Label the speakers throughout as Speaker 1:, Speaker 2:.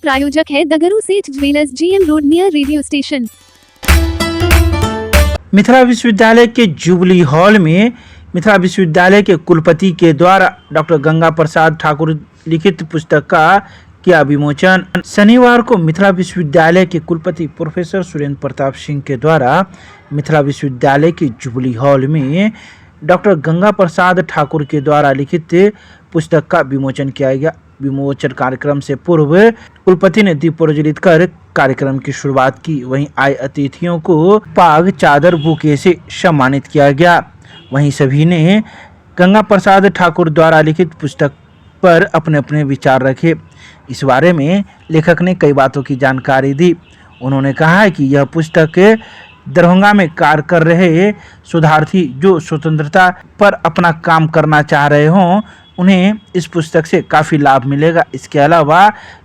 Speaker 1: प्रायोजक है दगरू सेठ jewellers, GM road near radio station.
Speaker 2: Mithila विश्वविद्यालय के जुबली हॉल में मिथिला विश्वविद्यालय के कुलपति के द्वारा डॉक्टर गंगा प्रसाद ठाकुर लिखित पुस्तक का किया विमोचन। शनिवार को मिथिला विश्वविद्यालय के कुलपति प्रोफेसर सुरेंद्र प्रताप सिंह के द्वारा मिथिला विश्वविद्यालय के जुबली हॉल में डॉक्टर गंगा प्रसाद ठाकुर के द्वारा लिखित पुस्तक का विमोचन किया गया। विमोचन कार्यक्रम से पूर्व कुलपति ने दीप प्रज्वलित कर कार्यक्रम की शुरुआत की। वहीं आए अतिथियों को पाग, चादर, बुके से सम्मानित किया गया। वहीं सभी ने गंगा प्रसाद ठाकुर द्वारा लिखित पुस्तक पर अपने अपने विचार रखे। इस बारे में लेखक ने कई बातों की जानकारी दी। उन्होंने कहा है कि यह पुस्तक दरभंगा में कार्य कर रहे शोधार्थी जो स्वतंत्रता पर अपना काम करना चाह रहे हों, उन्हें इस पुस्तक से काफ़ी लाभ मिलेगा। इसके अलावा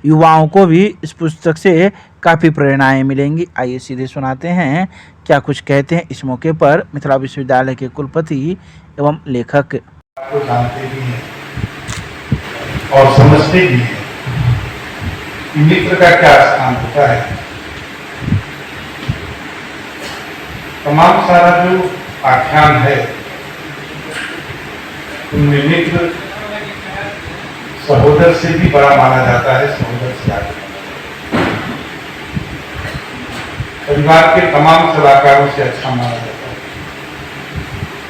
Speaker 2: युवाओं को भी इस पुस्तक से काफ़ी प्रेरणाएं मिलेंगी। आइए सीधे सुनाते हैं क्या कुछ कहते हैं इस मौके पर मिथिला विश्वविद्यालय के कुलपति एवं लेखक।
Speaker 3: आपको जानते भी हैं और समझते भी हैं कि मित्र का क्या स्थान होता है। तमाम सारा जो आख्यान है उनमें मित्र सहोदर से भी बड़ा माना जाता है, सहोदर से आगे। परिवार के तमाम सलाहकारों से अच्छा माना जाता है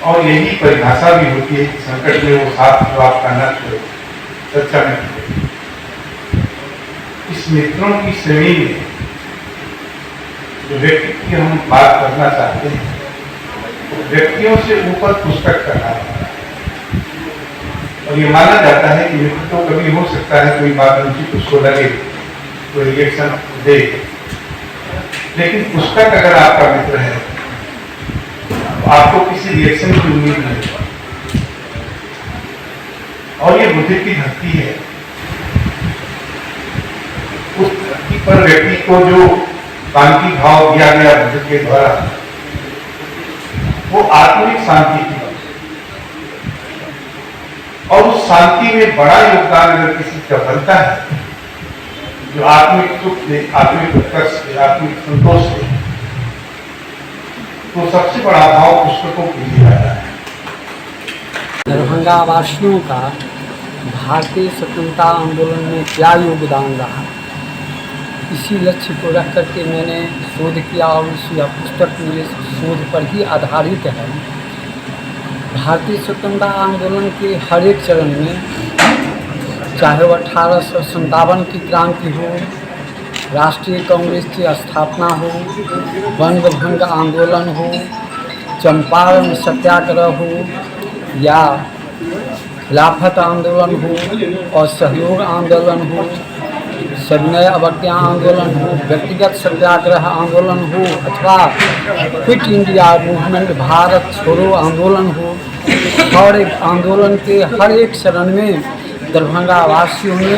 Speaker 3: और यही परिभाषा भी होती है कि संकट में वो साथ जो आपका न छोड़े, सच्चा मित्र। इस मित्रों की श्रेणी में जो व्यक्ति की हम बात करना चाहते हैं, तो व्यक्तियों से ऊपर पुस्तक का नाम है। और ये माना जाता है कि मित्र तो कभी हो सकता है कोई बात उनकी उसको लगे, कोई रिएक्शन दे, लेकिन पुस्तक अगर आपका मित्र है तो आपको किसी रिएक्शन की उम्मीद नहीं। और ये बुद्धि की धरती है। उस धरती पर व्यक्ति को जो शांति भाव दिया गया बुद्ध के द्वारा, वो आत्मिक शांति की, और उस शांति में बड़ा योगदान अगर किसी का बनता है जो आत्मिक सुख से, आत्मिक उत्कर्ष से, आत्मिक संतोष से, तो सबसे बड़ा भाव पुस्तकों को दिया जाता है।
Speaker 4: दरभंगा वासियों का भारतीय स्वतंत्रता आंदोलन में क्या योगदान रहा, इसी लक्ष्य को रख करके मैंने शोध किया और यह पुस्तक मेरे शोध पर ही आधारित है। भारतीय स्वतंत्रता आंदोलन के हर एक चरण में, चाहे वह 1857 की क्रांति हो, राष्ट्रीय कांग्रेस की स्थापना हो, बंग भंग आंदोलन हो, चंपारण सत्याग्रह हो, या खिलाफत आंदोलन हो और सहयोग आंदोलन हो, सविनय अवज्ञा आंदोलन हो, व्यक्तिगत सत्याग्रह आंदोलन हो, अथवा क्विट इंडिया मूवमेंट, भारत छोड़ो आंदोलन हो, हर एक आंदोलन के हर एक चरण में दरभंगा वासियों ने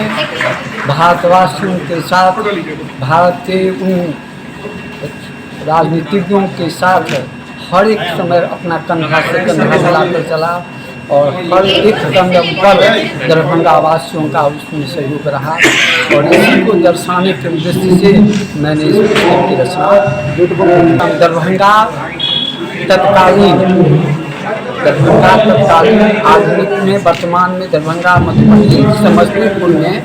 Speaker 4: भारतवासियों के साथ, भारत के उन राजनीतिज्ञों के साथ हर एक समय अपना कंधा से कंधा मिलाकर चला और हर एक कदम पर दरभंगा वासियों का उसमें सहयोग रहा। और इसी को दर्शाने के उद्देश्य से मैंने इस पुस्तक की रचना। दरभंगा तत्कालीन आधुनिक में, वर्तमान में दरभंगा, मधुबनी, समस्तीपुर में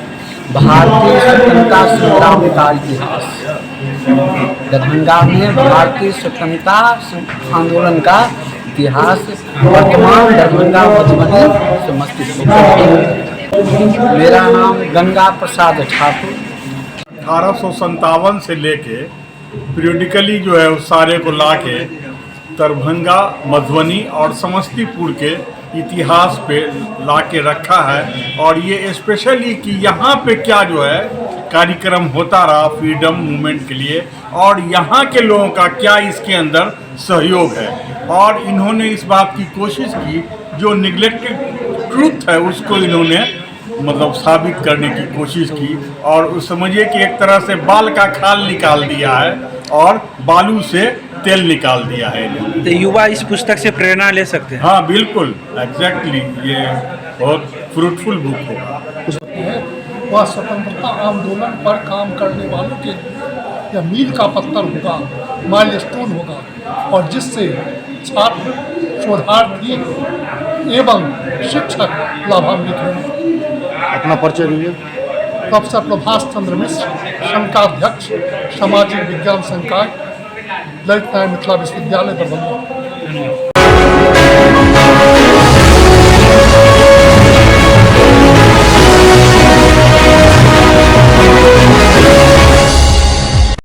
Speaker 4: भारतीय स्वतंत्रता संग्राम का इतिहास। दरभंगा में भारतीय स्वतंत्रता आंदोलन का इतिहास, वर्तमान दरभंगा, मधुबनी, समस्तीपुर। मेरा नाम गंगा प्रसाद ठाकुर।
Speaker 3: 1857 से लेके पीरियडिकली जो है उस सारे को ला के दरभंगा, मधुबनी और समस्तीपुर के इतिहास पे ला के रखा है। और ये स्पेशली कि यहाँ पे क्या जो है कार्यक्रम होता रहा फ्रीडम मूवमेंट के लिए, और यहाँ के लोगों का क्या इसके अंदर सहयोग है। और इन्होंने इस बात की कोशिश की जो निगलेक्टेड ट्रूथ है उसको इन्होंने मतलब साबित करने की कोशिश की। और समझिए कि एक तरह से बाल का खाल निकाल दिया है और बालू से तेल निकाल दिया है।
Speaker 2: तो युवा इस पुस्तक से प्रेरणा ले सकते हैं।
Speaker 3: हाँ बिल्कुल, एग्जैक्टली, ये बहुत फ्रूटफुल बुक होगा।
Speaker 5: वह स्वतंत्रता आंदोलन पर काम करने वालों के लिए यह मील का पत्थर होगा, माइलस्टोन होगा, और जिससे छात्र, शोधार्थी एवं शिक्षक लाभान्वित होंगे।
Speaker 6: अपना परिचय दीजिए।
Speaker 5: प्रोफेसर प्रभाष चंद्र मिश्र, संकाध्यक्ष, सामाजिक विज्ञान संकाय, ललित नारायण मिथिला विश्वविद्यालय दरभंगा।